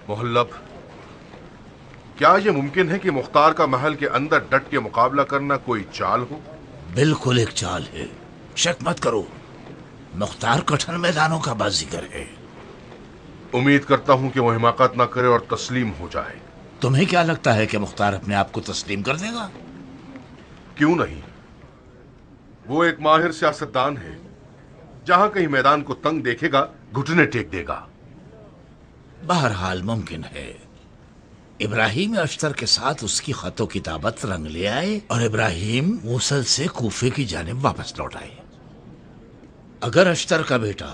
मोहल्लब, क्या यह मुमकिन है कि मुख्तार का महल के अंदर डट के मुकाबला करना कोई चाल हो? बिल्कुल एक चाल है, शक मत करो। मुख्तार कठिन मैदानों का बाजीगर है। उम्मीद करता हूं कि वो हिमाकत ना करे और तस्लीम हो जाए। तुम्हें क्या लगता है कि मुख्तार अपने आप को तस्लीम कर देगा? क्यों नहीं, वो एक माहिर सियासतदान है। जहां कहीं मैदान को तंग देखेगा घुटने टेक देगा। बहरहाल मुमकिन है इब्राहिम अख्तर के साथ उसकी खतो किताबत रंग ले आए और इब्राहिम मूसल से कूफे की जानिब वापस लौट आए। अगर अख्तर का बेटा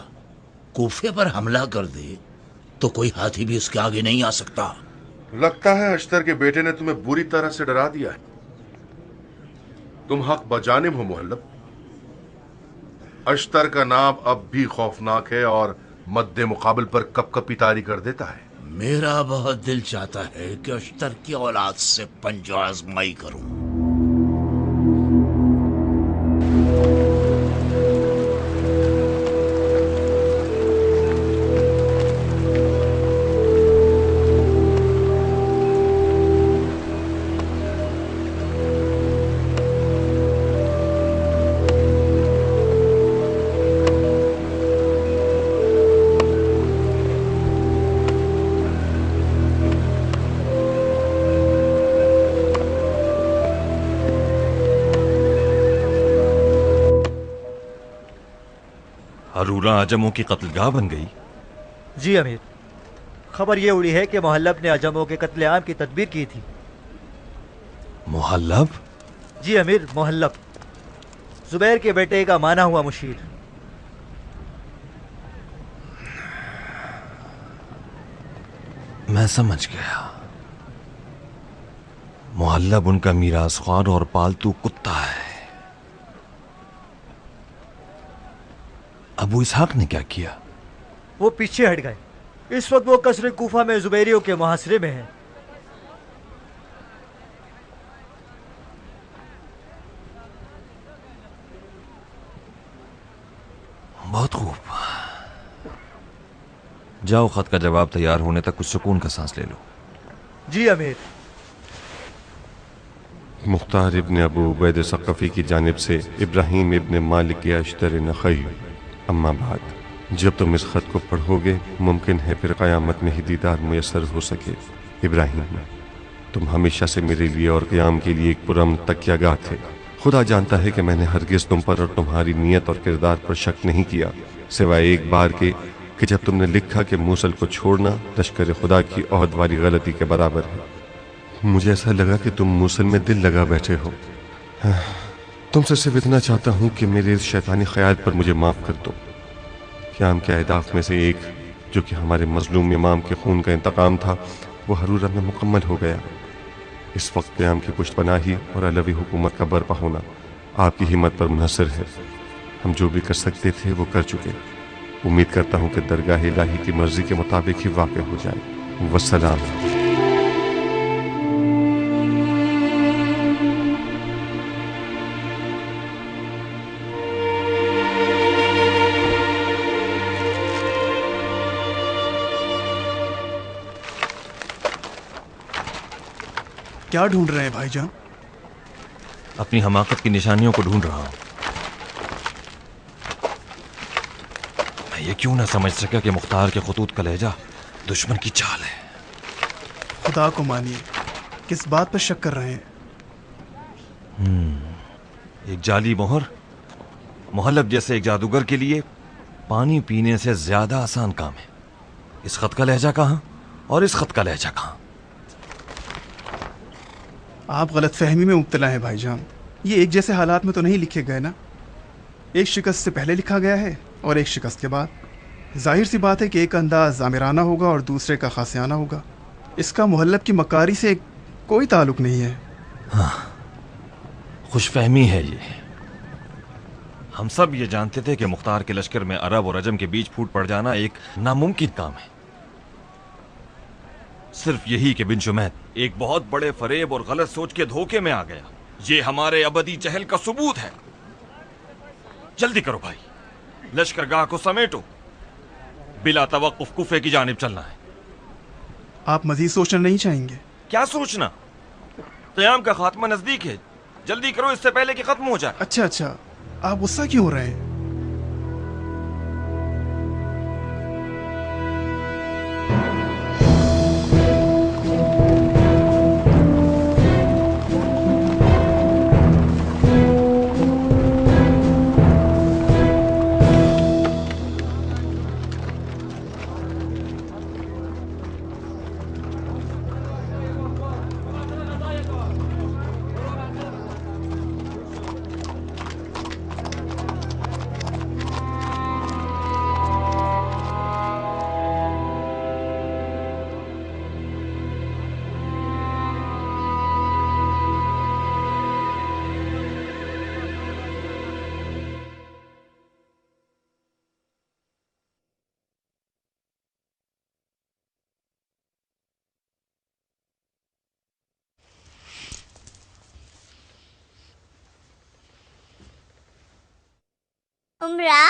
कूफे पर हमला कर दे तो कोई हाथी भी उसके आगे नहीं आ सकता। लगता है अख्तर के बेटे ने तुम्हें बुरी तरह से डरा दिया है। तुम हक बजानिब हो मोहल्लब। अख्तर का नाम अब भी खौफनाक है और मद्दे मुकाबल पर कपकपी तारी कर देता है। मेरा बहुत दिल चाहता है कि अख्तर की औलाद से पंजो आजमाई करूं। हरूरा अजमों की कत्लगाह बन गई। जी अमीर, खबर ये उड़ी है कि मोहल्लब ने अजमों के कत्लेआम की तदबीर की थी। मोहल्लब? जी अमीर, मोहल्लब जुबैर के बेटे का माना हुआ मुशीर। मैं समझ गया। मोहल्लब उनका मीरास ख्वार और पालतू कुत्ता है। अबू इसहाक ने क्या किया? वो पीछे हट गए। इस वक्त वो कसर कूफा में जुबैरियों के मुहासरे में है। बहुत खूब। जाओ, खत का जवाब तैयार होने तक कुछ सुकून का सांस ले लो। जी अमीर। मुख्तार इब्न अबू उबैद सक़फ़ी की जानिब से इब्राहिम इब्न मालिक अश्तर नख़ई। अम्मा बाद, जब तुम इस खत को पढ़ोगे मुमकिन है फिर क़यामत में ही दीदार मुयस्सर हो सके। इब्राहिम, तुम हमेशा से मेरे लिए और क़याम के लिए एक पुरअमन तकियागाह थे। खुदा जानता है कि मैंने हरगिज़ तुम पर और तुम्हारी नीयत और किरदार पर शक नहीं किया, सिवाय एक बार के कि जब तुमने लिखा कि मूसल को छोड़ना लश्कर खुदा की ओहद वाली गलती के बराबर है। मुझे ऐसा लगा कि तुम मूसल में दिल लगा बैठे हो। तुमसे सिर्फ इतना चाहता हूँ कि मेरे इस शैतानी ख्याल पर मुझे माफ़ कर दो। क़याम के अहदाफ में से एक, जो कि हमारे मजलूम इमाम के खून का इंतकाम था, वो हरूरा में मुकम्मल हो गया। इस वक्त क़याम की पुश्तपनाही और अलवी हुकूमत का बर्पा होना आपकी हिम्मत पर मुनहसर है। हम जो भी कर सकते थे वो कर चुके। उम्मीद करता हूँ कि दरगाह इलाही की मर्जी के मुताबिक ही वाक़ हो जाए। वस्सलाम। क्या ढूंढ रहे हैं भाईजान? अपनी हमाकत की निशानियों को ढूंढ रहा हूं। मैं ये क्यों ना समझ सका कि मुख्तार के खतूत का लहजा दुश्मन की चाल है। खुदा को मानिए, किस बात पर शक कर रहे हैं? एक जाली मोहर मोहल्लब जैसे एक जादूगर के लिए पानी पीने से ज्यादा आसान काम है। इस खत का लहजा कहाँ और इस खत का लहजा कहाँ? आप गलत फहमी में मुब्तला हैं भाईजान। ये एक जैसे हालात में तो नहीं लिखे गए ना। एक शिकस्त से पहले लिखा गया है और एक शिकस्त के बाद। जाहिर सी बात है कि एक अंदाज आमिराना होगा और दूसरे का खासियाना होगा। इसका मुहल्लब की मकारी से कोई ताल्लुक नहीं है। हाँ, खुशफहमी है ये। हम सब ये जानते थे कि मुख्तार के लश्कर में अरब और अजम के बीच फूट पड़ जाना एक नामुमकिन काम है। सिर्फ यही कि बिन शुमैत एक बहुत बड़े फरेब और गलत सोच के धोखे में आ गया, ये हमारे अबदी जहल का सबूत है। जल्दी करो भाई, लश्करगाह को समेटो। बिला तवक्कुफ कुफे की जानिब चलना है। आप मजीद सोचना नहीं चाहेंगे? क्या सोचना? क़याम का खात्मा नजदीक है, जल्दी करो इससे पहले कि खत्म हो जाए। अच्छा अच्छा, आप गुस्सा क्यों हो रहे हैं? उम्रा,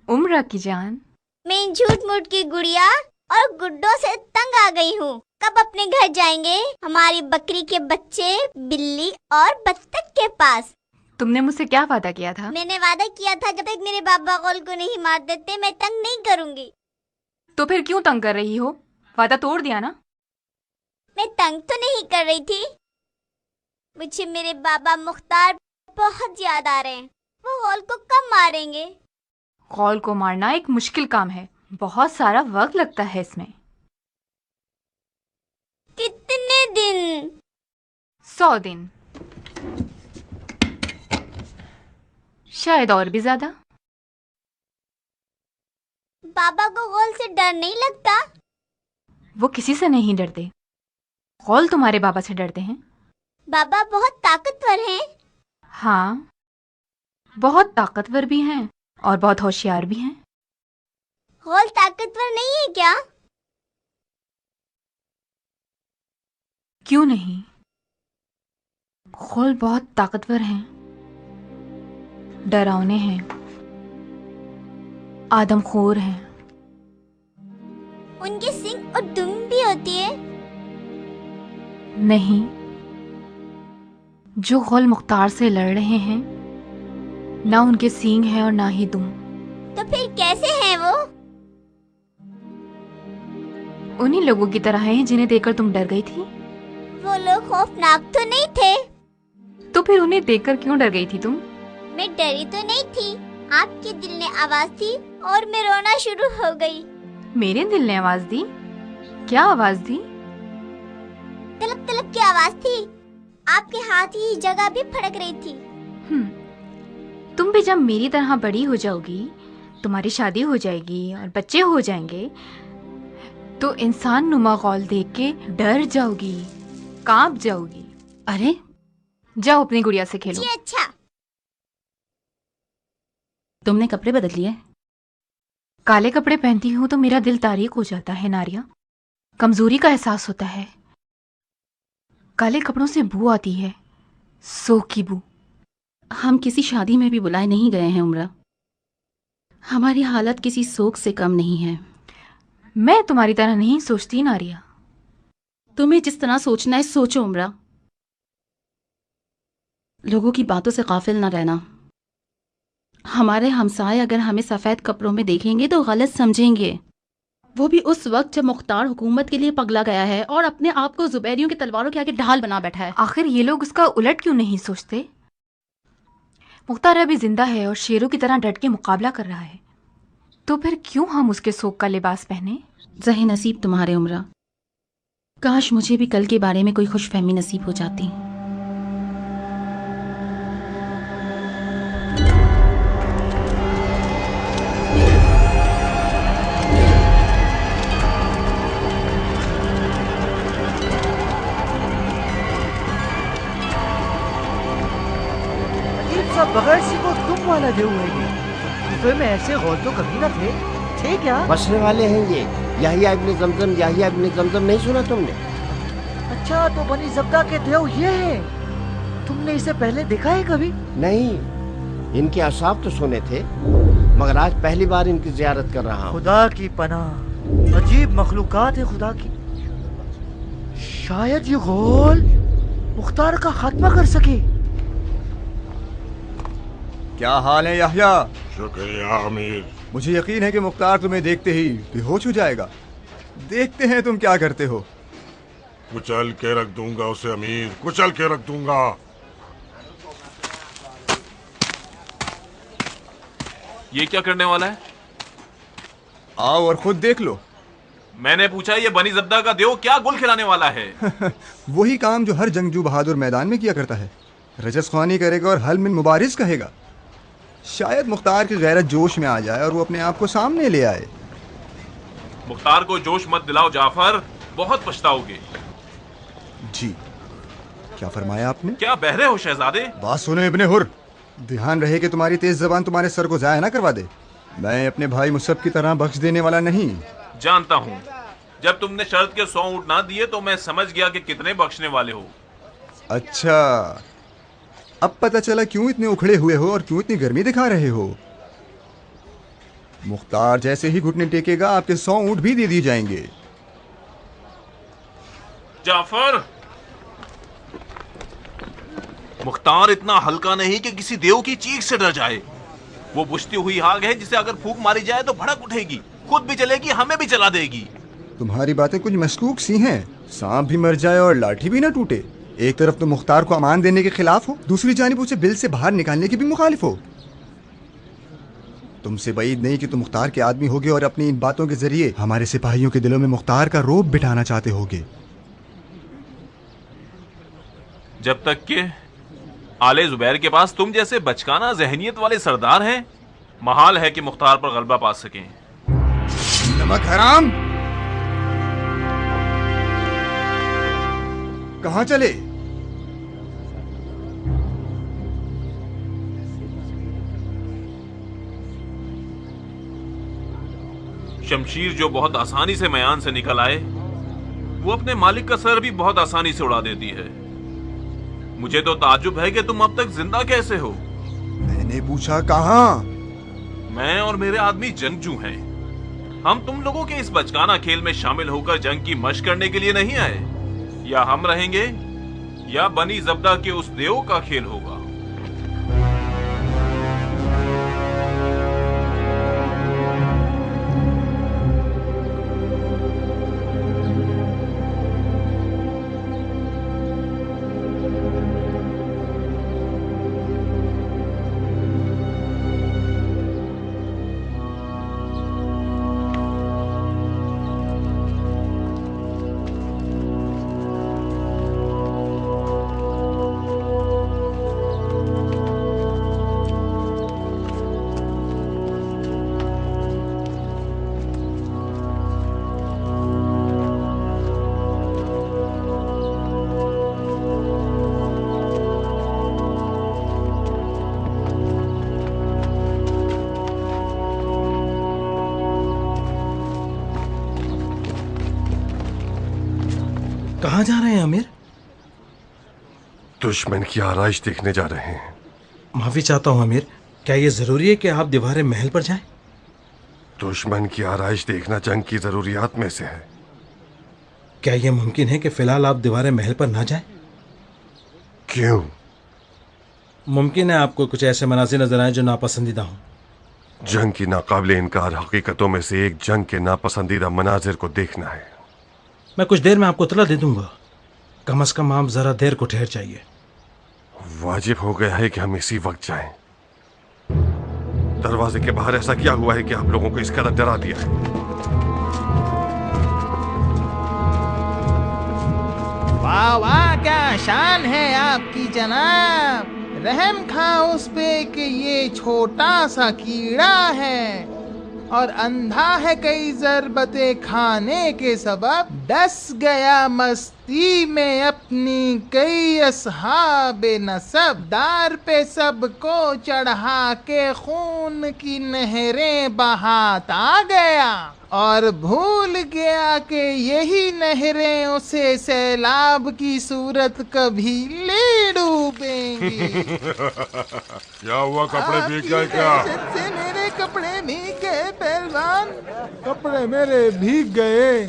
उम्रा की जान, मैं इन झूठ मूठ की गुड़िया और गुड्डों से तंग आ गई हूँ। कब अपने घर जाएंगे? हमारी बकरी के बच्चे बिल्ली और बत्तख के पास। तुमने मुझसे क्या वादा किया था? मैंने वादा किया था जब तक मेरे बाबा कौल को नहीं मार देते मैं तंग नहीं करूँगी। तो फिर क्यों तंग कर रही हो? वादा तोड़ दिया ना? मैं तंग तो नहीं कर रही थी, मुझे मेरे बाबा मुख्तार बहुत याद आ रहे हैं। वो कौल को कब मारेंगे? कौल को मारना एक मुश्किल काम है, बहुत सारा वक्त लगता है इसमें। कितने दिन? 100 दिन, शायद और भी ज्यादा। बाबा को कौल से डर नहीं लगता? वो किसी से नहीं डरते, कौल तुम्हारे बाबा से डरते हैं। बाबा बहुत ताकतवर हैं। हाँ, बहुत ताकतवर भी हैं और बहुत होशियार भी हैं। कौल ताकतवर नहीं है क्या? क्यों नहीं, कौल बहुत ताकतवर हैं, डरावने हैं, आदमखोर हैं। उनके सिंग और दुम भी होती है। नहीं, जो कौल मुख्तार से लड़ रहे हैं ना उनके सींग हैं और ना ही दुम। तो फिर कैसे हैं वो? उन्हीं लोगों की तरह हैं जिन्हें देखकर तुम डर गई थी। वो लोग खौफनाक तो नहीं थे। तो फिर उन्हें देखकर क्यों डर गई थी तुम? मैं डरी तो नहीं थी, आपके दिल ने आवाज दी और मैं रोना शुरू हो गई। मेरे दिल ने आवाज दी? क्या आवाज दी? तलब तलब की आवाज थी। आपके हाथ की जगह भी फड़क रही थी। तुम भी जब मेरी तरह बड़ी हो जाओगी, तुम्हारी शादी हो जाएगी और बच्चे हो जाएंगे, तो इंसान नुमा कौल देख के डर जाओगी, कांप जाओगी। अरे जाओ अपनी गुड़िया से खेलो। जी अच्छा। तुमने कपड़े बदल लिए? काले कपड़े पहनती हूँ तो मेरा दिल तारीक हो जाता है नारिया, कमजोरी का एहसास होता है। काले कपड़ों से बू आती है, सोख की बू। हम किसी शादी में भी बुलाए नहीं गए हैं उम्रा। हमारी हालत किसी सोख से कम नहीं है। मैं तुम्हारी तरह नहीं सोचती नारिया। तुम्हें जिस तरह सोचना है सोचो उम्रा। लोगों की बातों से गाफिल न रहना। हमारे हमसाए अगर हमें सफ़ेद कपड़ों में देखेंगे तो गलत समझेंगे, वो भी उस वक्त जब मुख्तार हुकूमत के लिए पगला गया है और अपने आप को जुबैरियों की तलवारों के आगे ढाल बना बैठा है। आखिर ये लोग उसका उलट क्यों नहीं सोचते? मुख्तार अभी जिंदा है और शेरों की तरह डट के मुकाबला कर रहा है, तो फिर क्यों हम उसके सोख का लिबास पहने? ज़हे नसीब तुम्हारे उम्रा। काश मुझे भी कल के बारे में कोई खुशफहमी नसीब हो जाती। बगैर सी को तुम वाला जो हुए कुफे में ऐसे गौर तो कभी न थे क्या? बसने वाले हैं ये याहिया इब्ने जमजम। याहिया इब्ने जमजम नहीं सुना तुमने? अच्छा, तो बनी ज़ब्दा के देव ये है। तुमने इसे पहले देखा है कभी? नहीं, इनके असाब तो सुने थे, मगर आज पहली बार इनकी जियारत कर रहा हूँ। खुदा की पनाह, अजीब मखलूकात है खुदा की। शायद ये गोल मुख्तार का खात्मा कर सके। क्या हाल है याह्या? शुक्रिया अमीर। मुझे यकीन है कि मुख्तार तुम्हें देखते ही बेहोश हो जाएगा। देखते हैं तुम क्या करते हो। कुचल के रख दूंगा उसे अमीर, कुचल के रख दूंगा। ये क्या करने वाला है? आओ और खुद देख लो। मैंने पूछा ये बनी जब्दा का देव क्या गुल खिलाने वाला है? वही काम जो हर जंगजू बहादुर मैदान में किया करता है। रजस ख्वानी करेगा और हल मिन मुबारिज कहेगा। शायद मुख्तार की गैरत जोश में आ जाए और वो अपने आप को सामने ले आए। मुख्तार को जोश मत दिलाओ जाफर, बहुत पछताओगे। जी, क्या फरमाया आपने? क्या बहरे हो शहजादे? बात सुनो इब्ने हुर, ध्यान रहे कि तुम्हारी तेज जबान तुम्हारे सर को जाया ना करवा दे। मैं अपने भाई मुसब की तरह बख्श देने वाला नहीं। जानता हूँ, जब तुमने शर्त के 100 ऊंट ना दिए तो मैं समझ गया कि कितने बख्शने वाले हो। अच्छा, अब पता चला क्यों इतने उखड़े हुए हो और क्यों इतनी गर्मी दिखा रहे हो। मुख्तार जैसे ही घुटने टेकेगा आपके 100 ऊंट भी दे दिए जाएंगे। जाफर, मुख्तार इतना हल्का नहीं कि किसी देव की चीख से डर जाए। वो बुझती हुई आग है जिसे अगर फूंक मारी जाए तो भड़क उठेगी, खुद भी जलेगी, हमें भी जला देगी। तुम्हारी बातें कुछ मशकूक सी हैं। सांप भी मर जाए और लाठी भी ना टूटे। एक तरफ तो मुख्तार को अमान देने के खिलाफ हो, दूसरी जानिब उसे बिल से बाहर निकालने की भी मुखालिफ हो। तुमसे बईद नहीं कि तुम मुख्तार के आदमी होगे और अपनी इन बातों के जरिए हमारे सिपाहियों के दिलों में मुख्तार का रोब बिठाना चाहते होगे। जब तक के आले जुबैर के पास तुम जैसे बचकाना जहनियत वाले सरदार हैं, महाल है कि मुख्तार पर गलबा पा सकें। नमक हराम, कहां चले? शमशीर जो बहुत आसानी से मयान से निकल आए, वो अपने मालिक का सर भी बहुत आसानी से उड़ा देती है। मुझे तो ताज्जुब है कि तुम अब तक जिंदा कैसे हो। मैंने पूछा कहां? मैं और मेरे आदमी जंगजू हैं। हम तुम लोगों के इस बचकाना खेल में शामिल होकर जंग की मशक करने के लिए नहीं आए। या हम रहेंगे या बनी जब्दा के उस देव का खेल होगा। कहाँ जा रहे हैं आमिर? दुश्मन की आराइश देखने जा रहे हैं। माफी चाहता हूँ आमिर, क्या ये जरूरी है कि आप दीवारे महल पर जाएं? दुश्मन की आराइश देखना जंग की जरूरियात में से है। क्या यह मुमकिन है कि फिलहाल आप दीवारे महल पर ना जाएं? क्यों? मुमकिन है आपको कुछ ऐसे मनाज़िर नजर आए जो नापसंदीदा हों। जंग की नाकाबिले इनकार हकीकतों में से एक जंग के नापसंदीदा मनाजिर को देखना है। मैं कुछ देर में आपको इत्तला दे दूंगा। कम से कम आप जरा देर को ठहर जाइए। वाजिब हो गया है कि हम इसी वक्त जाएं। दरवाजे के बाहर ऐसा क्या हुआ है कि आप लोगों को इस कदर डरा दिया है? वाह वाह, क्या शान है आपकी जनाब। रहम खा उस पे कि ये छोटा सा कीड़ा है और अंधा है कई ज़रबते खाने के सबब। डस गया मस्ती में अपनी कई अस्हाबे नसब। दार पे सबको चढ़ा के खून की नहरें बहाता गया और भूल गया कि यही नहरें उसे सैलाब की सूरत कभी ले डूबेंगी। क्या हुआ, कपड़े भीग गए क्या? से मेरे कपड़े भीग गए पहलवान, कपड़े मेरे भीग गए।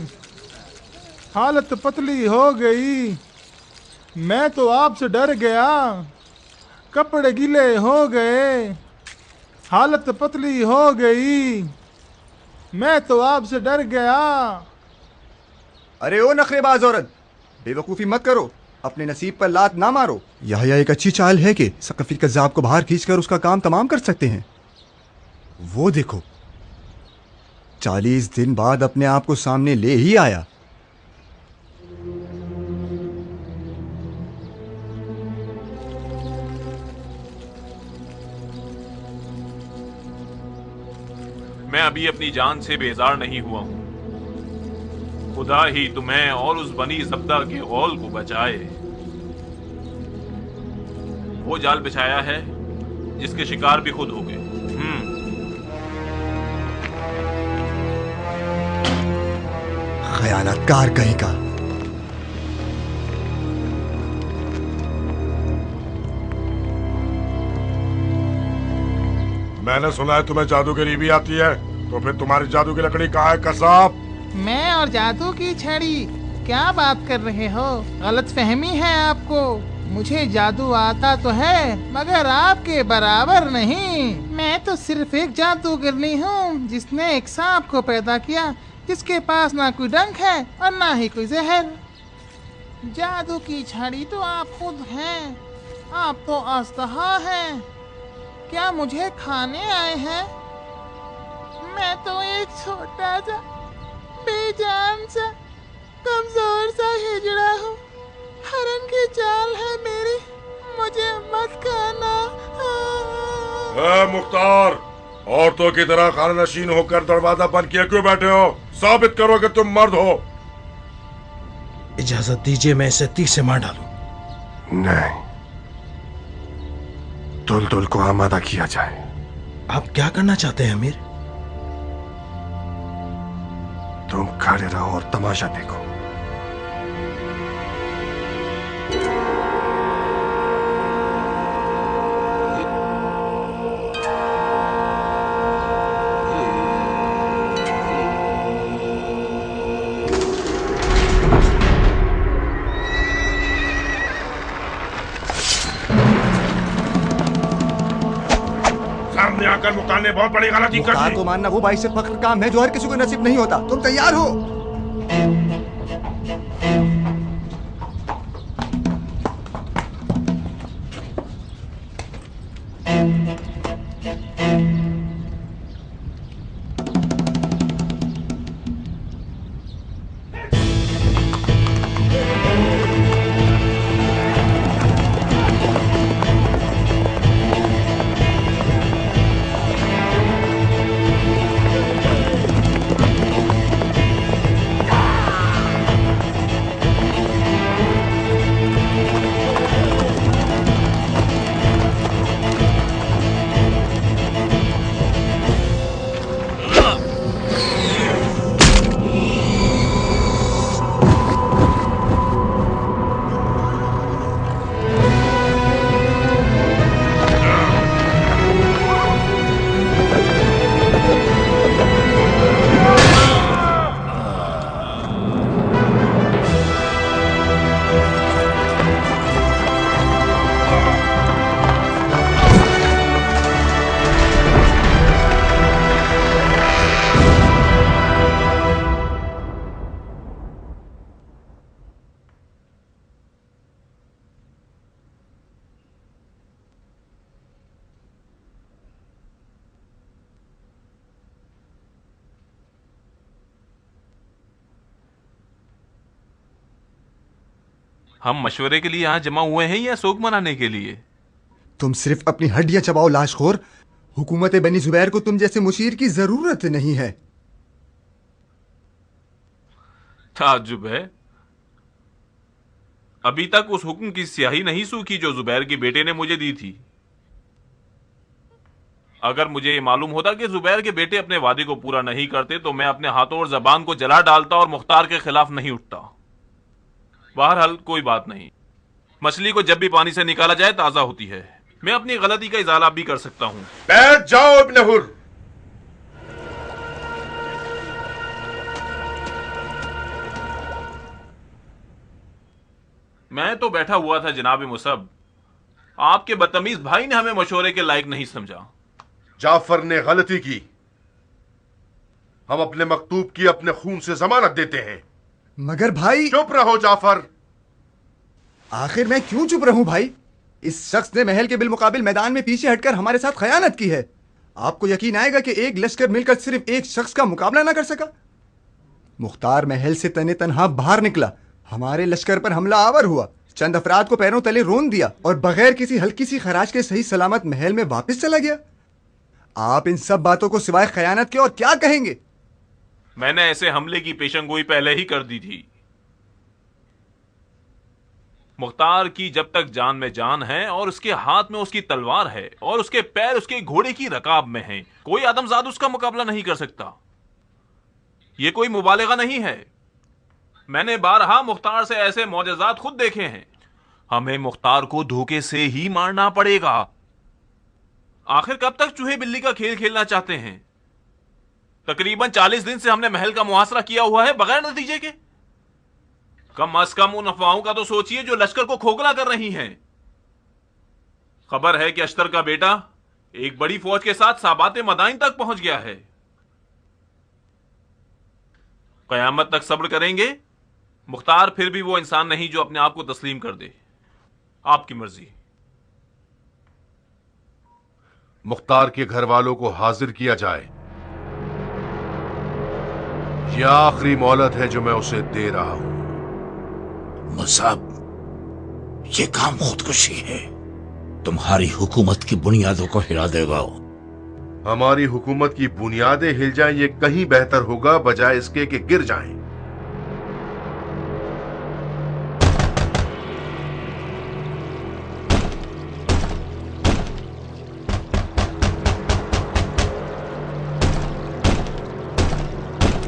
हालत पतली हो गई। मैं तो आपसे डर गया, कपड़े गीले हो गए, हालत पतली हो गई, मैं तो आपसे डर गया। अरे ओ नखरेबाज औरत, बेवकूफ़ी मत करो, अपने नसीब पर लात ना मारो। यह एक अच्छी चाल है कि सकफी कज़्ज़ाब को बाहर खींचकर उसका काम तमाम कर सकते हैं। वो देखो, 40 दिन बाद अपने आप को सामने ले ही आया। मैं अभी अपनी जान से बेजार नहीं हुआ हूं। खुदा ही तुम्हें और उस बनी ज़ब्दा के गौल को बचाए। वो जाल बिछाया है जिसके शिकार भी खुद हो गए। खयानतकार कहीं का। मैंने सुना है तुम्हें जादूगरी भी आती है, तो फिर तुम्हारी जादू की लकड़ी कहाँ है कसाब? मैं और जादू की छड़ी, क्या बात कर रहे हो? गलत फहमी है आपको। मुझे जादू आता तो है मगर आपके बराबर नहीं। मैं तो सिर्फ एक जादूगरनी हूँ जिसने एक सांप को पैदा किया जिसके पास ना कोई डंक है और ना ही कोई जहर। जादू की छड़ी तो आप खुद हैं। आप तो अस्तहा हैं। क्या मुझे खाने आए हैं? मैं तो एक छोटा सा बेजान सा कमजोर सा हिजड़ा हूँ। हरन की चाल है मेरी, मुझे मत खाना। मुख्तार, औरतों की तरह खाना नशीन होकर दरवाजा बंद किए क्यों बैठे हो? साबित करो कि तुम मर्द हो। इजाजत दीजिए मैं इसे तीर से मार डालूं। नहीं, दुलदुल को आमादा किया जाए। आप क्या करना चाहते हैं अमीर? तुम खड़े रहो और तमाशा देखो। आकर मुख्तार ने बहुत बड़ी गलती कर दी। को मानना वो बाइस फख्र काम है जो हर किसी को नसीब नहीं होता। तुम तैयार हो? हम मशवरे के लिए यहाँ जमा हुए हैं या शोक मनाने के लिए? तुम सिर्फ अपनी हड्डियां चबाओ लाशखोर। हुकूमत बनी जुबैर को तुम जैसे मुशीर की जरूरत नहीं है। ताज्जुब है, अभी तक उस हुक्म की स्याही नहीं सूखी जो जुबैर के बेटे ने मुझे दी थी। अगर मुझे ये मालूम होता कि जुबैर के बेटे अपने वादे को पूरा नहीं करते तो मैं अपने हाथों और जबान को जला डालता और मुख्तार के खिलाफ नहीं उठता। बहरहाल कोई बात नहीं, मछली को जब भी पानी से निकाला जाए ताजा होती है। मैं अपनी गलती का इजाला भी कर सकता हूं। बैठ जाओ इब्न हुर। मैं तो बैठा हुआ था जनाब मुसब। आपके बदतमीज भाई ने हमें मशवरे के लायक नहीं समझा। जाफर ने गलती की। हम अपने मकतूब की अपने खून से जमानत देते हैं। मगर भाई। चुप रहो जाफर। आखिर मैं क्यों चुप रहूं भाई? इस शख्स ने महल के बिलमुकाबिल मैदान में पीछे हटकर हमारे साथ खयानत की है। आपको यकीन आएगा कि एक लश्कर मिलकर सिर्फ एक शख्स का मुकाबला ना कर सका। मुख्तार महल से तने तनहा बाहर निकला, हमारे लश्कर पर हमला आवर हुआ, चंद अफराद को पैरों तले रोन दिया और बगैर किसी हल्की सी खराज के सही सलामत महल में वापस चला गया। आप इन सब बातों को सिवाय खयानत के और क्या कहेंगे? मैंने ऐसे हमले की पेशंगोई पहले ही कर दी थी। मुख्तार की जब तक जान में जान है और उसके हाथ में उसकी तलवार है और उसके पैर उसके घोड़े की रकाब में हैं, कोई आदमजाद उसका मुकाबला नहीं कर सकता। यह कोई मुबालिगा नहीं है। मैंने बारहा मुख्तार से ऐसे मौजज़ात खुद देखे हैं। हमें मुख्तार को धोखे से ही मारना पड़ेगा। आखिर कब तक चूहे बिल्ली का खेल खेलना चाहते हैं? तकरीबन 40 दिन से हमने महल का मुहासरा किया हुआ है बगैर नतीजे के। कम अज कम उन अफवाहों का तो सोचिए जो लश्कर को खोखला कर रही हैं। खबर है कि अख्तर का बेटा एक बड़ी फौज के साथ साबाते मदाइन तक पहुंच गया है। कयामत तक सब्र करेंगे। मुख्तार फिर भी वो इंसान नहीं जो अपने आप को तस्लीम कर दे। आपकी मर्जी। मुख्तार के घर वालों को हाजिर किया जाए। यह आखिरी मोहलत है जो मैं उसे दे रहा हूं। मुसाब, ये काम खुदकुशी है। तुम्हारी हुकूमत की बुनियादों को हिला देगा। हमारी हुकूमत की बुनियादें हिल जाएं, ये कहीं बेहतर होगा बजाय इसके कि गिर जाएं।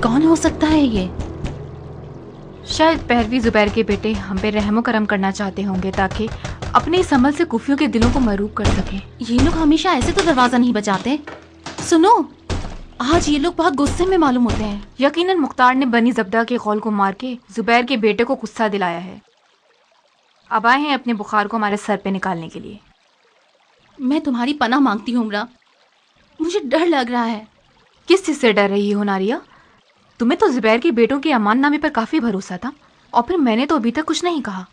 कौन हो सकता है ये? शायद पहलवी जुबैर के बेटे हम पे रहमो करम करना चाहते होंगे ताकि अपने इस अमल से कुफियों के दिलों को मरूब कर सके। ये लोग हमेशा ऐसे तो दरवाजा नहीं बचाते। सुनो, आज ये लोग बहुत गुस्से में मालूम होते हैं। यकीनन मुख्तार ने बनी जब्दा के कौल को मार के जुबैर के बेटे को गुस्सा दिलाया है। अब आए हैं अपने बुखार को हमारे सर पे निकालने के लिए। मैं तुम्हारी पनाह मांगती हूँ उमरा, मुझे डर लग रहा है। किस चीज से डर रही हो नारिया? तुम्हें तो जुबैर के बेटों के अमान नामे पर काफी भरोसा था और फिर मैंने तो अभी तक कुछ नहीं कहा।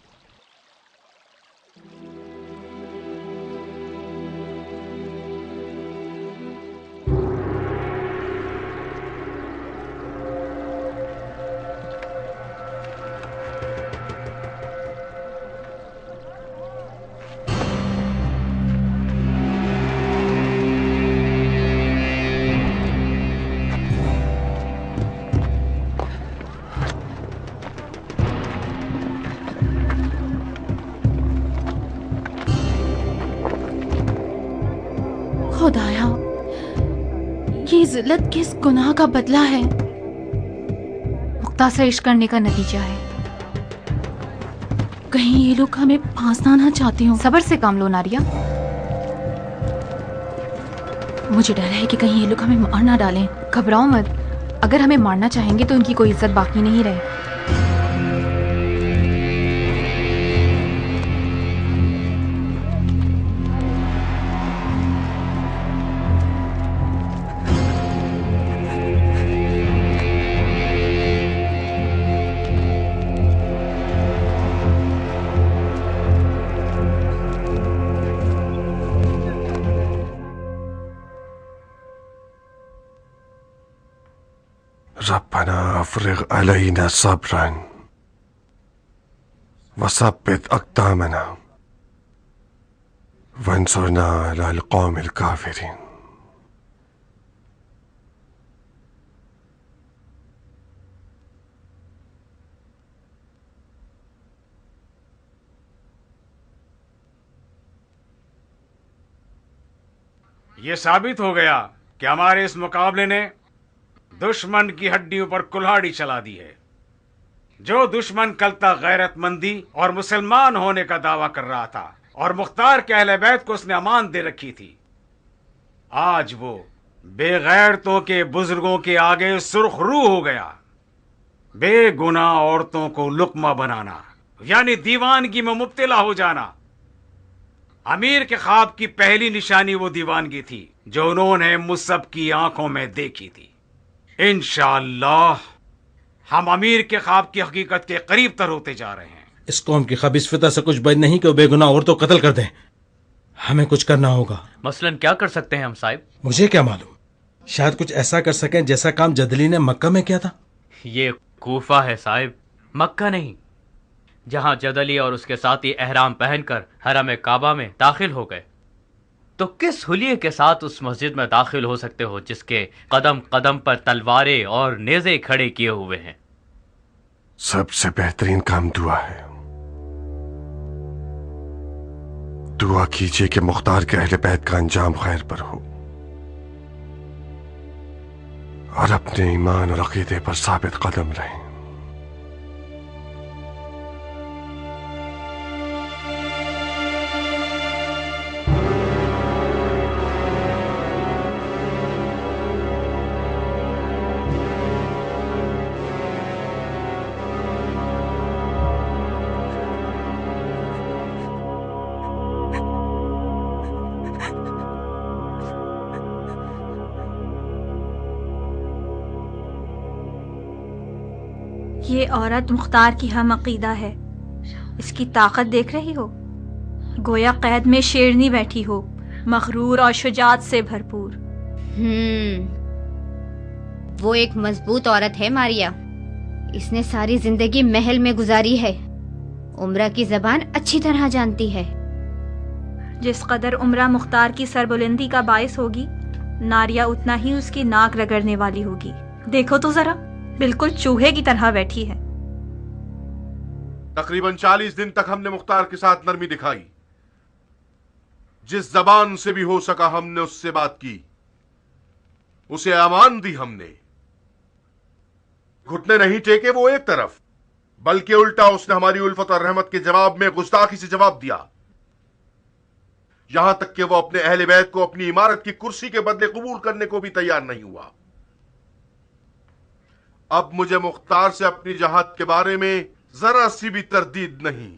खुदाया, ये जिल्लत किस गुनाह का बदला है? मुख्तार से इश्क करने का नतीजा है। कहीं ये लोग हमें फांसना ना चाहते हो। सब्र से काम लो नारिया। मुझे डर है कि कहीं ये लोग हमें मार ना डालें। घबराओ मत, अगर हमें मारना चाहेंगे तो उनकी कोई इज्जत बाकी नहीं रहे। रब्बना अफ्रिग अलैना सब्रन वसब्बित अक़दामना वंसुरना अलल क़ौमिल काफ़िरीन। ये साबित हो गया कि हमारे इस मुकाबले ने दुश्मन की हड्डियों पर कुल्हाड़ी चला दी है। जो दुश्मन कल तक गैरतमंदी और मुसलमान होने का दावा कर रहा था और मुख्तार के अहले बैत को उसने अमान दे रखी थी, आज वो बेगैरतों के बुजुर्गों के आगे सुर्खरू हो गया। बेगुनाह औरतों को लुक्मा बनाना यानी दीवानगी में मुब्तला हो जाना। अमीर के ख्वाब की पहली निशानी वो दीवानगी थी जो उन्होंने मुझ सब की आंखों में देखी थी। इंशाअल्लाह हम अमीर के ख्वाब की हकीकत के करीब तर होते जा रहे हैं। इस कौम की खबीस फितर से कुछ बच नहीं कि वो बेगुनाह औरतों को कत्ल कर दें। हमें कुछ करना होगा। मसलन क्या कर सकते हैं हम साहिब? मुझे क्या मालूम, शायद कुछ ऐसा कर सकें जैसा काम जदली ने मक्का में किया था। ये कूफा है साहिब, मक्का नहीं, जहां जदली और उसके साथी एहराम पहनकर हरम काबा में दाखिल हो गए। तो किस हुलिये के साथ उस मस्जिद में दाखिल हो सकते हो जिसके कदम कदम पर तलवारें और नेज़े खड़े किए हुए हैं? सबसे बेहतरीन काम दुआ है। दुआ कीजिए कि मुख्तार के अहले बैत का अंजाम खैर पर हो और अपने ईमान और अकीदे पर साबित कदम रहें। ये औरत मुख्तार की हम अकीदा है। इसकी ताकत देख रही हो, गोया कैद में शेरनी बैठी हो, मगरूर और शुजात से भरपूर। वो एक मजबूत औरत है मारिया। इसने सारी जिंदगी महल में गुजारी है। उम्रा की जबान अच्छी तरह जानती है। जिस कदर उम्रा मुख्तार की सरबुलंदी का बायस होगी, नारिया उतना ही उसकी नाक रगड़ने वाली होगी। देखो तो जरा, बिल्कुल चूहे की तरह बैठी है। तकरीबन 40 दिन तक हमने मुख्तार के साथ नरमी दिखाई। जिस जबान से भी हो सका हमने उससे बात की, उसे अमान दी हमने। घुटने नहीं टेके वो एक तरफ, बल्कि उल्टा उसने हमारी उल्फत और रहमत के जवाब में गुस्ताखी से जवाब दिया। यहां तक कि वो अपने अहले बैत को अपनी इमारत की कुर्सी के बदले कबूल करने को भी तैयार नहीं हुआ। अब मुझे मुख्तार से अपनी जहाद के बारे में जरा सी भी तरदीद नहीं।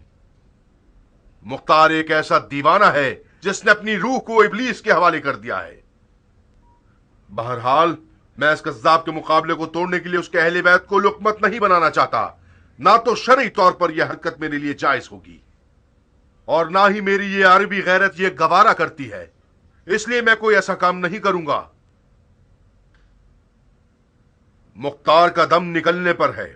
मुख्तार एक ऐसा दीवाना है जिसने अपनी रूह को इब्लीस के हवाले कर दिया है। बहरहाल मैं इस कज़्ज़ाब के मुकाबले को तोड़ने के लिए उसके अहले बैत को लुकमत नहीं बनाना चाहता। ना तो शरई तौर पर यह हरकत मेरे लिए जायज होगी और ना ही मेरी ये अरबी गैरत ये गवारा करती है। इसलिए मैं कोई ऐसा काम नहीं करूंगा। मुख्तार का दम निकलने पर है।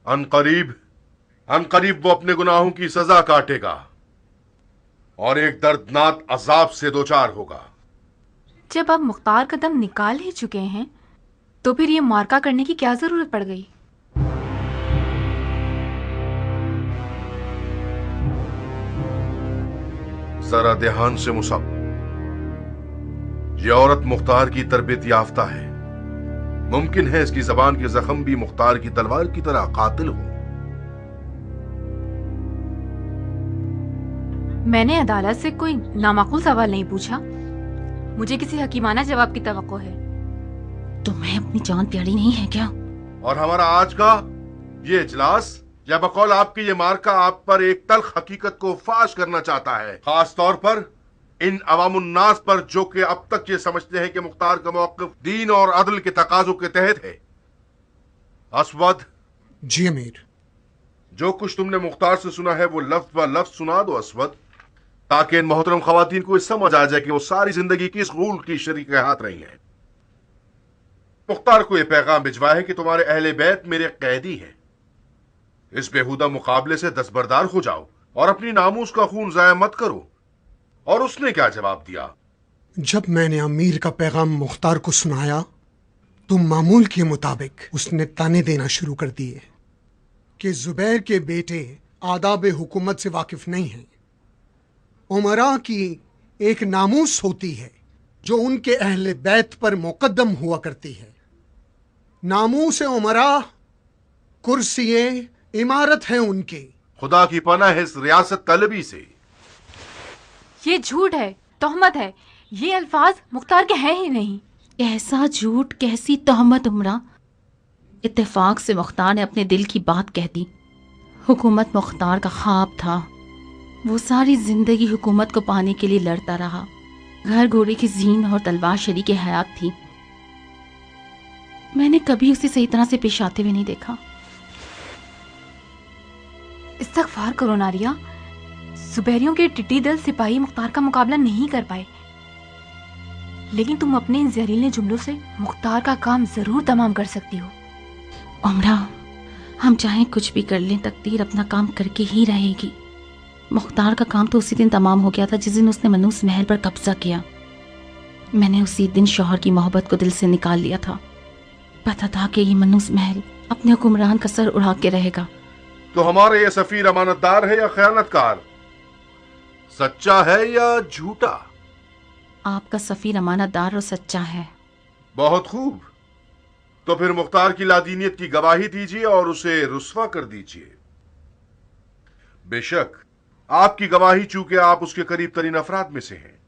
अनकरीब वो अपने गुनाहों की सजा काटेगा और एक दर्दनाक अजाब से दोचार होगा। जब आप मुख्तार का दम निकाल ही चुके हैं तो फिर ये मार्का करने की क्या जरूरत पड़ गई? जरा ध्यान से मुसब, यह औरत मुख्तार की तरबियत याफ्ता है। मुमकिन है इसकी जबान के जख्म भी मुख्तार की तलवार की तरह कातिल हो। मैंने अदालत से कोई नामाकूल सवाल नहीं पूछा। मुझे किसी हकीमाना जवाब की तवक्को है। तुम्हें अपनी जान प्यारी नहीं है क्या? और हमारा आज का ये इजलास या बकौल आपकी ये मार्का आप पर एक तल्ख हकीकत को फाश करना चाहता है, खास तौर पर इन अवामुन्नास पर जो कि अब तक ये समझते हैं कि मुख्तार का मौक़िफ़ दीन और अदल के तकाज़ों के तहत है। असवद। जी अमीर। जो कुछ तुमने मुख्तार से सुना है वो लफ्ज़ ब लफ्ज़ सुना दो असवद, ताकि इन मोहतरम ख़वातीन को समझ आ जाए कि वो सारी जिंदगी किस गूल की शरीक हाथ रही हैं। मुख्तार को यह पैगाम भिजवा है कि तुम्हारे अहले बैत मेरे कैदी हैं। इस बेहुदा मुकाबले से दस्तबरदार हो जाओ और अपनी नामूस का खून ज़ाया मत करो। और उसने क्या जवाब दिया? जब मैंने अमीर का पैगाम मुख्तार को सुनाया तो मामूल के मुताबिक उसने ताने देना शुरू कर दिए कि जुबैर के बेटे आदाब हुकूमत से वाकिफ नहीं हैं। उमरा की एक नामूस होती है जो उनके अहले बैत पर मुकद्दम हुआ करती है। नामूस उमरा कुर्सिए इमारत है उनकी। खुदा की पनाह है इस रियासत तलबी से। ये झूठ है, तोहमत है। ये अल्फाज मुख्तार के हैं ही नहीं। कैसा झूठ, कैसी तोहमत उमरा? इत्तेफाक से मुख्तार ने अपने दिल की बात कह दी। हुकूमत मुख्तार का ख्वाब था। वो सारी जिंदगी हुकूमत को पाने के लिए लड़ता रहा। घर घोड़े की जीन और तलवार शरीक हयात थी। मैंने कभी उसे सही तरह से पेश आते हुए नहीं देखा। इस्तगफार करो नारिया, सुबेरियों के टिड्डी दल सिपाही मुख्तार का मुकाबला नहीं कर पाए, लेकिन तुम अपने इन जहरीले जुमलों से मुख्तार का काम जरूर तमाम कर सकती हो। उमरा, हम चाहे कुछ भी कर लें, तकदीर अपना काम करके ही रहेगी। मुख्तार का काम तो उसी दिन तमाम हो गया था जिस दिन उसने मनूस महल पर कब्जा किया। मैंने उसी दिन शौहर की मोहब्बत को दिल से निकाल लिया था। पता था कि ये मनूस महल अपने हुक्मरान का सर उड़ा के रहेगा। तो हमारे ये सफीर अमानतदार है या खयानतकार? सच्चा है या झूठा? आपका सफीर अमानतदार और सच्चा है। बहुत खूब। तो फिर मुख्तार की लादीनियत की गवाही दीजिए और उसे रुस्वा कर दीजिए। बेशक आपकी गवाही, चूंकि आप उसके करीब तरीन अफराद में से हैं,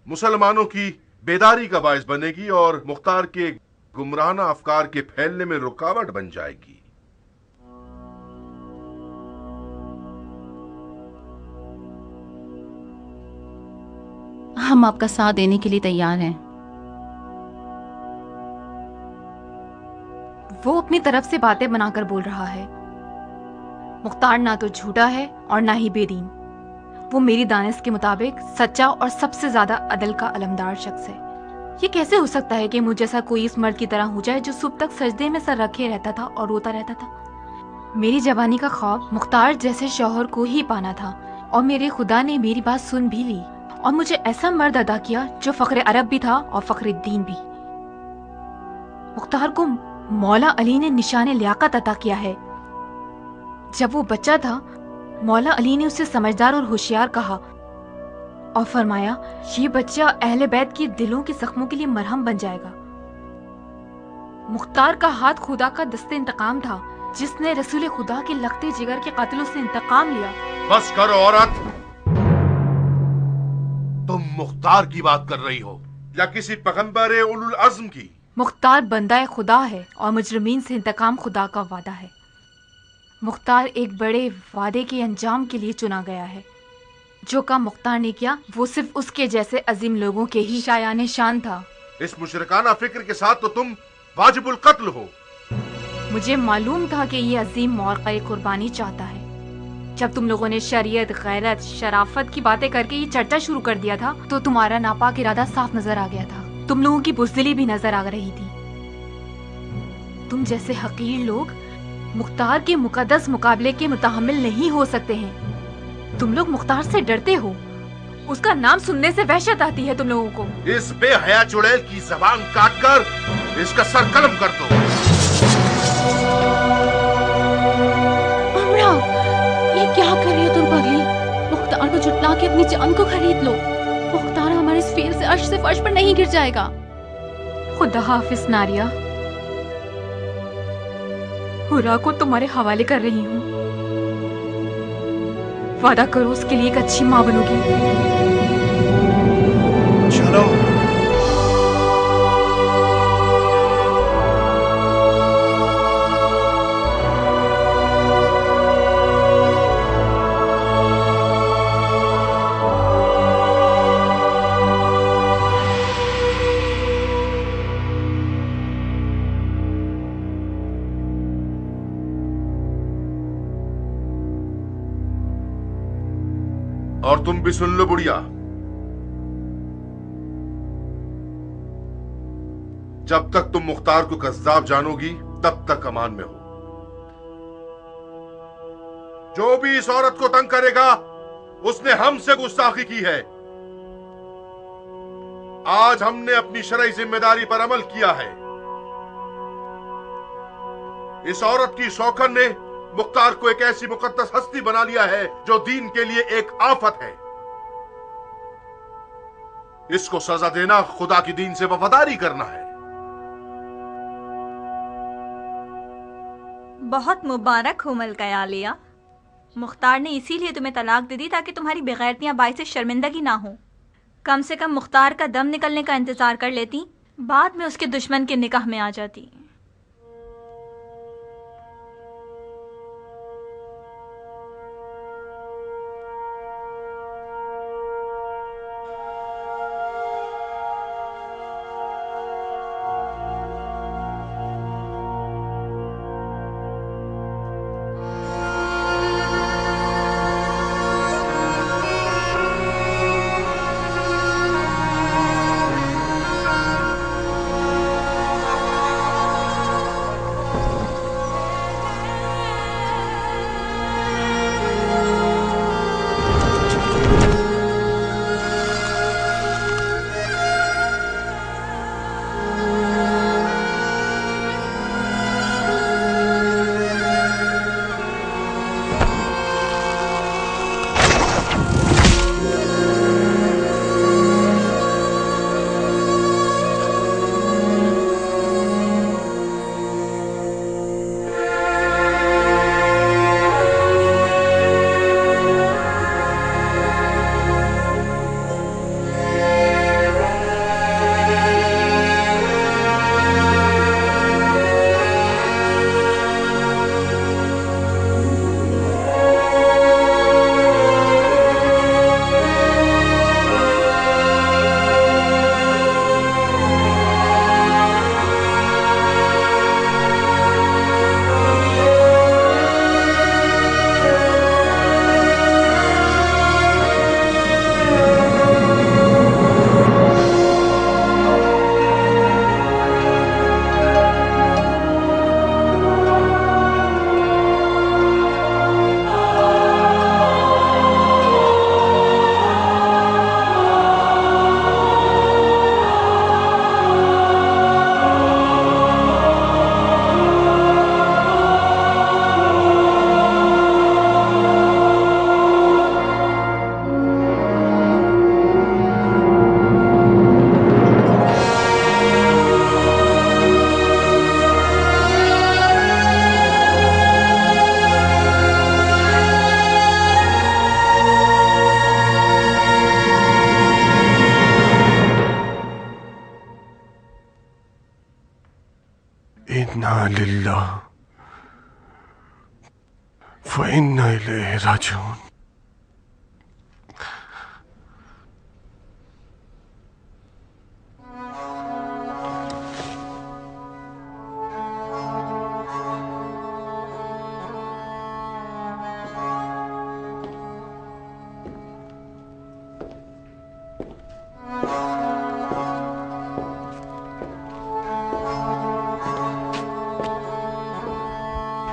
मुसलमानों की बेदारी का बायस बनेगी और मुख्तार के गुमराहाना अफकार के फैलने में रुकावट बन जाएगी। हम आपका साथ देने के लिए तैयार हैं। वो अपनी तरफ से बातें बनाकर बोल रहा है। मुख्तार ना तो झूठा है और ना ही बेदीन। वो मेरी दानिश के मुताबिक सच्चा और सबसे ज्यादा अदल का अलमदार शख्स है। ये कैसे हो सकता है कि मुझ जैसा कोई इस मर्द की तरह हो जाए जो सुबह तक सजदे में सर रखे रहता था और रोता रहता था। मेरी जवानी का ख्वाब मुख्तार जैसे शौहर को ही पाना था, और मेरे खुदा ने मेरी बात सुन भी ली और मुझे ऐसा मर्द अदा किया जो फख्र अरब भी था और फख्र दीन भी। मुख्तार को मौला अली ने निशाने लियाकत अता किया है। जब वो बच्चा था, मौला अली ने उसे समझदार और होशियार कहा और फरमाया, ये बच्चा अहले बैत के दिलों के जख्मों के लिए मरहम बन जाएगा। मुख्तार का हाथ खुदा का दस्ते इंतकाम था, जिसने रसूल खुदा के लखते जिगर के कातिलों से इंतकाम लिया। बस करो औरत, तुम मुख्तार की बात कर रही हो या किसी पैगंबर उलुल अज़्म की? मुख्तार बंदा खुदा है और मुजरिमीन से इंतकाम खुदा का वादा है। मुख्तार एक बड़े वादे के अंजाम के लिए चुना गया है। जो काम मुख्तार ने किया वो सिर्फ उसके जैसे अजीम लोगों के ही शायाने शान था। इस मुशरिकाना फिक्र के साथ तो तुम वाजिबुल कत्ल हो। मुझे मालूम था कि ये अजीम मौक़े कुर्बानी चाहता है। जब तुम लोगों ने शरीयत, गैरत, शराफत की बातें करके ये चर्चा शुरू कर दिया था, तो तुम्हारा नापाक इरादा साफ नजर आ गया था। तुम लोगों की बुज़दिली भी नजर आ रही थी। तुम जैसे हकीर लोग मुख्तार के मुकद्दस मुकाबले के मुतहम्मिल नहीं हो सकते हैं। तुम लोग मुख्तार से डरते हो। उसका नाम सुनने से वहशत आती है तुम लोगों को। इस बेहया चुड़ैल की जबान काटकर इसका सर कलम कर दो। अमरा, ये क्या कर रही हो तुम पगली? मुख्तार को जुटला के अपनी जान को खरीद लो। मुख्तार हमारे इस फेर से अर्श से फर्श पर नहीं गिर जाएगा। खुदा हाफिज नारिया, हुरा को तुम्हारे हवाले कर रही हूँ। वादा करो उसके लिए एक अच्छी माँ बनोगी। चलो। और तुम भी सुन लो बुढ़िया, जब तक तुम मुख्तार को कज़्ज़ाब जानोगी तब तक अमान में हो। जो भी इस औरत को तंग करेगा उसने हमसे गुस्ताखी की है। आज हमने अपनी शरई जिम्मेदारी पर अमल किया है। इस औरत की शौकन ने मुख्तार को एक ऐसी मुकद्दस हस्ती बना लिया है जो दीन के लिए एक आफत है। इसको सजा देना खुदा की दीन से वफादारी करना है। बहुत मुबारक हो मलका आलिया। मुख्तार ने इसीलिए तुम्हें तलाक दे दी ताकि तुम्हारी बेगैरतियां बाइस शर्मिंदगी ना हो। कम से कम मुख्तार का दम निकलने का इंतजार कर लेती, बाद में उसके दुश्मन के निकाह में आ जाती। इन्ना लिल्लाह व इन्ना इलैहि राजिऊन।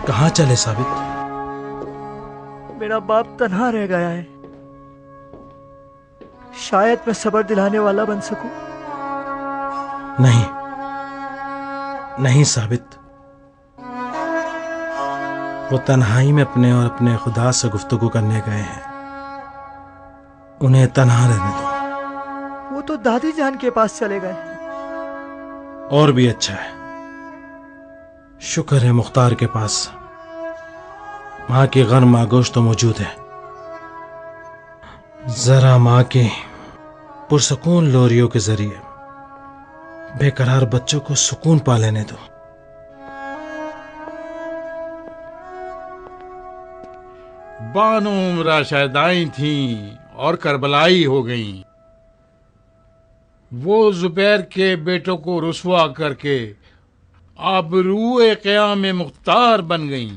कहाँ चले साबित? मेरा बाप तन्हा रह गया है, शायद मैं सब्र दिलाने वाला बन सकूं। नहीं नहीं साबित, वो तन्हाई में अपने और अपने खुदा से गुफ्तगू करने गए हैं, उन्हें तन्हा रहने दो। वो तो दादी जान के पास चले गए। और भी अच्छा है, शुक्र है मुख्तार के पास माँ की गर्म आगोश तो मौजूद है। जरा माँ के पुरसकून लोरियों के जरिए बेकरार बच्चों को सुकून पा लेने दो। बानो उम्रा शायदाई थीं और करबलाई हो गईं। वो जुबैर के बेटों को रुसवा करके आबरूए क़याम मुख्तार बन गईं।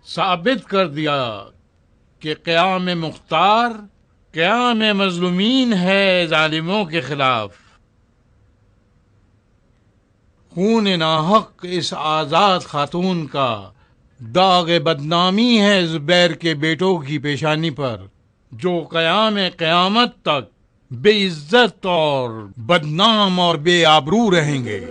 साबित कर दिया कि क़याम मुख्तार क़याम मज़लूमीन है जालिमों के खिलाफ। खून नाहक इस आज़ाद खातून का दाग बदनामी है जुबैर के बेटों की पेशानी पर, जो क़याम क़यामत तक बेइज्जत और बदनाम और बेआबरू रहेंगे।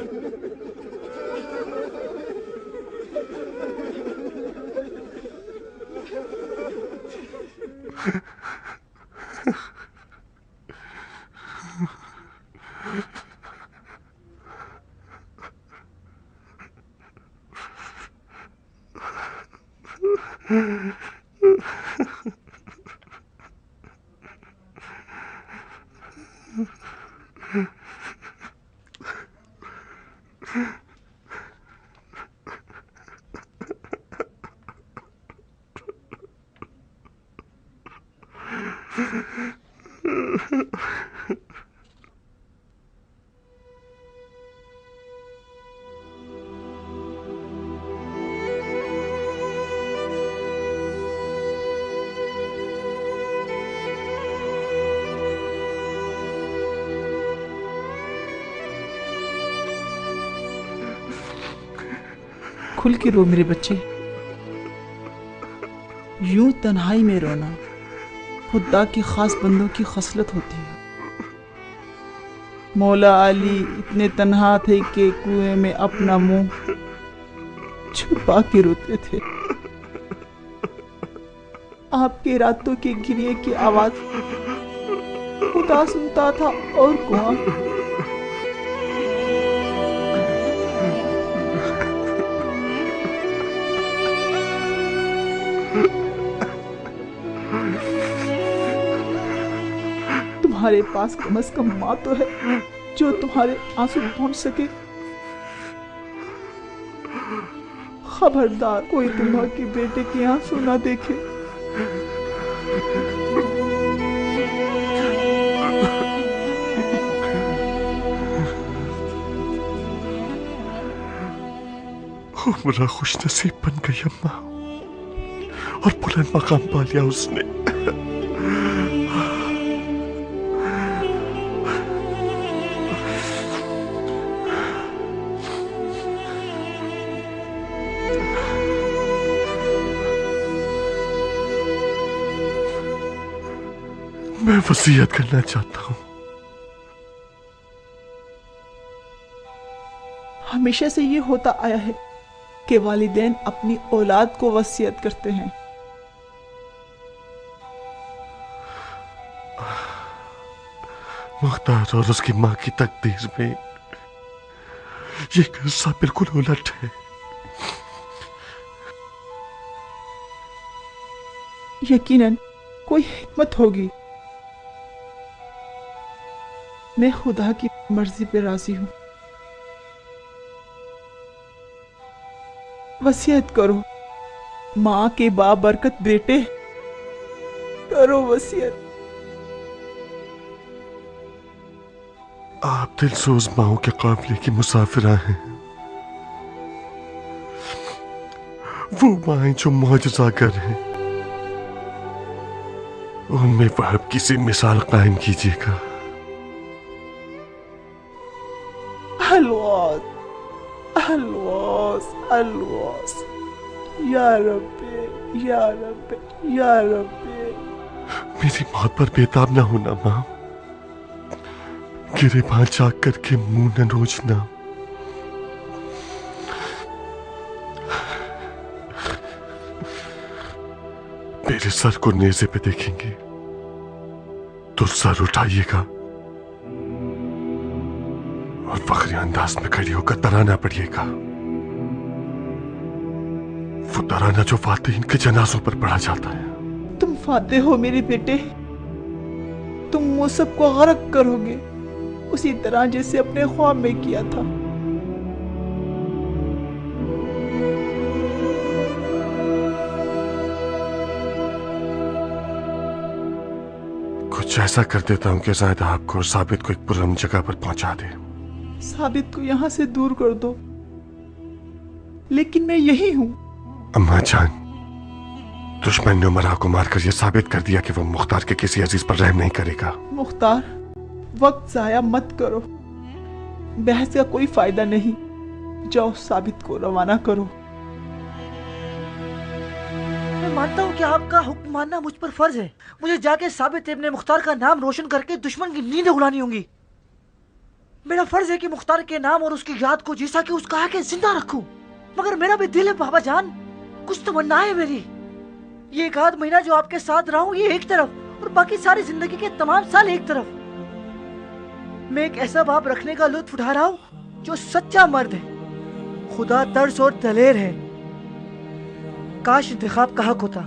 खुल के रो मेरे बच्चे, यूं तन्हाई में रोना खुदा की खास बंदों की खसलत होती है। मौला अली इतने तन्हा थे कि कुएं में अपना मुंह छुपा के रोते थे। आपके रातों के गिरिए की आवाज खुदा सुनता था और कौन। तुम्हारे पास कम से कम माँ तो है जो तुम्हारे आंसू पहुंच सके। खबरदार कोई तुम्हारे बेटे के आंसू ना देखे। उम्रा खुश नसीब बन गई अम्मा, और बुलंद मकाम पा लिया उसने। मैं वसीयत करना चाहता हूं। हमेशा से ये होता आया है कि वालिदैन अपनी औलाद को वसीयत करते हैं। मुख्तार और उसकी मां की तकदीर में ये किस्सा बिल्कुल उलट है। यकीनन कोई हिकमत होगी। मैं खुदा की मर्जी पे राजी हूं। वसीयत करो। माँ के बाबरकत बेटे, करो वसीयत। आप दिलसोज माओ के काफिले की मुसाफिरा हैं। वो माएं जो मौजज़ागर हैं, उनमें वहब की सी मिसाल कायम कीजिएगा। अलवास, अलवास, अलवास, या रब्बे, या रब्बे, या रब्बे। मेरी मौत पर बेताब ना होना माँ। गिरेबान जाग करके मुंह न नोचना। मेरे सर को नेज़े पे देखेंगे तो सर उठाइएगा और फखरी अंदाज में खड़ी होकर तराना पड़िएगा। वो तराना जो फातिहीन के जनाजों पर पढ़ा जाता है। तुम फातिह हो मेरे बेटे। तुम वो सबको गरक करोगे उसी तरह जैसे अपने ख्वाब में किया था। कुछ ऐसा कर देता हूं कि ज़ायदा आपको और साबित को एक पुरअमन जगह पर पहुंचा दे। साबित को यहाँ से दूर कर दो, लेकिन मैं यही हूँ। अम्मा जान, दुश्मन ने उमरा को मारकर यह साबित कर दिया कि वो मुख्तार के किसी अजीज पर रहम नहीं करेगा। मुख्तार, वक्त जाया मत करो। बहस का कोई फायदा नहीं। जाओ साबित को रवाना करो। मैं मानता हूँ कि आपका हुक्म मानना मुझ पर फर्ज है। मुझे जाके साबित इब्ने मुख्तार का नाम रोशन करके दुश्मन की नींदें उड़ानी होंगी। मेरा फर्ज है कि मुख्तार के नाम और उसकी याद को जैसा कि उसका आके जिंदा रखूं। मगर मेरा भी दिल है बाबा जान, कुछ तमन्ना है मेरी। ये 1 महीना जो आपके साथ रहा हूँ ये एक तरफ, और बाकी सारी जिंदगी के तमाम साल एक तरफ। मैं एक ऐसा बाप रखने का लुत्फ उठा रहा हूँ जो सच्चा मर्द है, खुदा तर्स और दलेर है। काश इंतखाब का हक होता।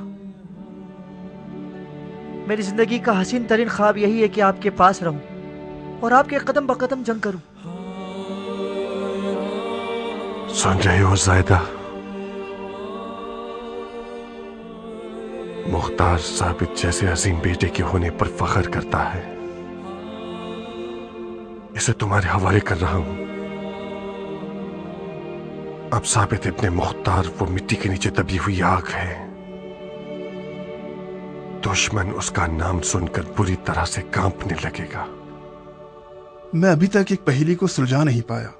मेरी जिंदगी का हसीन तरीन ख्वाब यही है कि आपके पास रहूं और आपके कदम ब कदम जंग करूं। सुन रहे हो ज़ायदा? मुख्तार साबित जैसे अजीम बेटे के होने पर फख्र करता है। इसे तुम्हारे हवाले कर रहा हूं। अब साबित इब्ने मुख्तार वो मिट्टी के नीचे दबी हुई आग है। दुश्मन उसका नाम सुनकर बुरी तरह से कांपने लगेगा। मैं अभी तक एक पहेली को सुलझा नहीं पाया।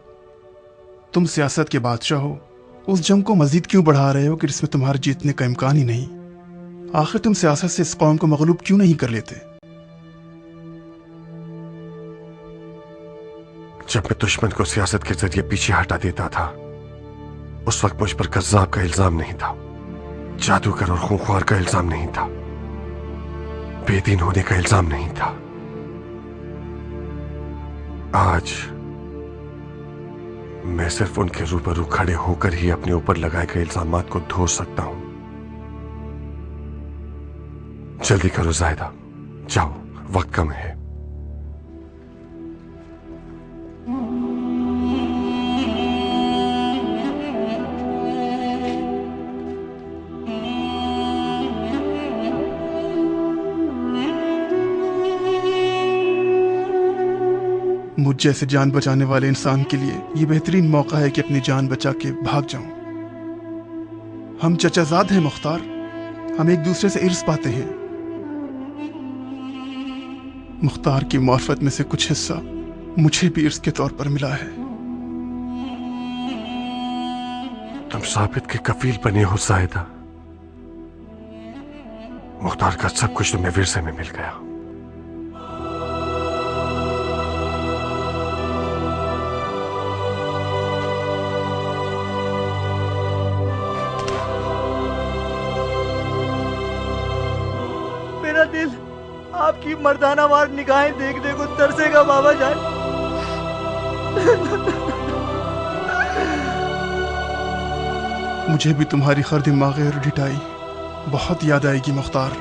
तुम सियासत के बादशाह हो, उस जंग को मजीद क्यों बढ़ा रहे हो कि जिसमें तुम्हारे जीतने का इम्कान ही नहीं? आखिर तुम सियासत से इस कौम को मगलूब क्यों नहीं कर लेते? जब मैं दुश्मन को सियासत के जरिए पीछे हटा देता था, उस वक्त मुझ पर कज़्ज़ाब का इल्जाम नहीं था, जादूगर और खूंखार का इल्जाम नहीं था, बेदीन होने का इल्जाम नहीं था। आज मैं सिर्फ उनके रूबरू खड़े होकर ही अपने ऊपर लगाए गए इल्जामात को धो सकता हूं। जल्दी करो ज़ायदा, जाओ, वक्त कम है। मुझ जैसे जान बचाने वाले इंसान के लिए ये बेहतरीन मौका है कि अपनी जान बचा के भाग जाऊं। हम चचाजाद हैं मुख्तार, हम एक दूसरे से इर्स पाते हैं। मुख्तार की मार्फत में से कुछ हिस्सा मुझे भी इर्स के तौर पर मिला है। तुम साबित के कफील बने हो ज़ायदा। मुख्तार का सब कुछ तुम्हें विरसे में मिल गया। मेरा दिल आपकी मर्दानावार निगाहें देखने को तरसेगा बाबा जान। मुझे भी तुम्हारी खर्द माग़े और ढिठाई बहुत याद आएगी मुख्तार।